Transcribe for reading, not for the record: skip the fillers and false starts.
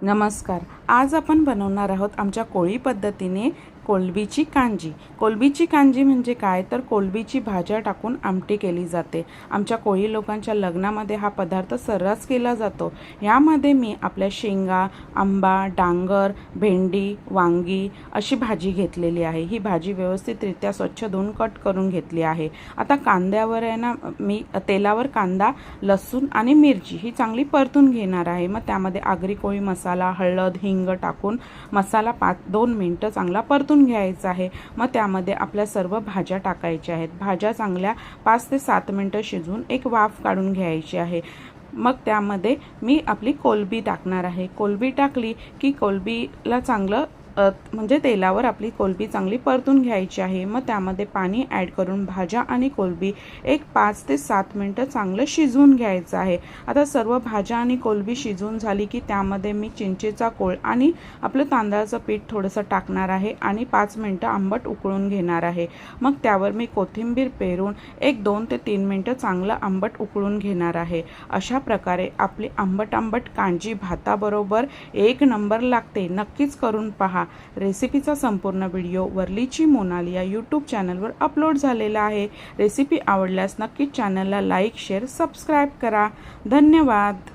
नमस्कार। आज आपण बनवणार आहोत आमच्या कोळी पद्धतीने कोलंबीची कांजी। कोलंबीची कांजी म्हणजे काय तर कोलंबीची भाज्या टाकून आमटी केली जाते। आमच्या कोळी लोकांच्या लग्नामध्ये हा पदार्थ सर्रास केला जातो। यामध्ये मी आपल्या शेंगा, आंबा, डांगर, भेंडी, वांगी अशी भाजी घेतलेली आहे। ही भाजी व्यवस्थितरित्या स्वच्छ धुवून कट करून घेतली आहे। आता कांद्यावर आहे ना, मी तेलावर कांदा, लसूण आणि मिरची ही चांगली परतून घेणार आहे। मग त्यामध्ये आगरी कोळी मसाला, हळद, हिंग टाकून मसाला 2 मिनिटं चांगला परतून घ्यायचा आहे। मग त्यामध्ये आपल्या सर्व भाज्या टाकायच्या आहेत। भाज्या चांगल्या 5 ते 7 मिनिटं शिजवून एक वाफ काढून घ्यायची आहे। मग त्यामध्ये मी आपली कोलंबी टाकणार आहे। कोलंबी टाकली की कोलंबीला चांगलं म्हणजे तेलावर आपली कोलंबी चांगली परतून घ्यायची आहे। मग त्यामध्ये पाणी ॲड करून भाज्या आणि कोलंबी एक 5 ते 7 मिनिटं चांगलं शिजवून घ्यायचं आहे। आता सर्व भाज्या आणि कोलंबी शिजवून झाली की त्यामध्ये मी चिंचेचा कोळ आणि आपलं तांदळाचं पीठ थोडंसं टाकणार आहे आणि 5 मिनिटं आंबट उकळून घेणार आहे। मग त्यावर मी कोथिंबीर पेरून एक 2 ते 3 मिनिटं चांगलं आंबट उकळून घेणार आहे। अशा प्रकारे आपली आंबट कांजी भाताबरोबर एक नंबर लागते। नक्कीच करून पहा। रेसिपीचा संपूर्ण व्हिडिओ वर्लीची मोनाली या यूट्यूब चॅनलवर अपलोड झालेला आहे। रेसिपी आवडल्यास नक्कीच चॅनलला लाईक, शेअर, सबस्क्राईब करा। धन्यवाद।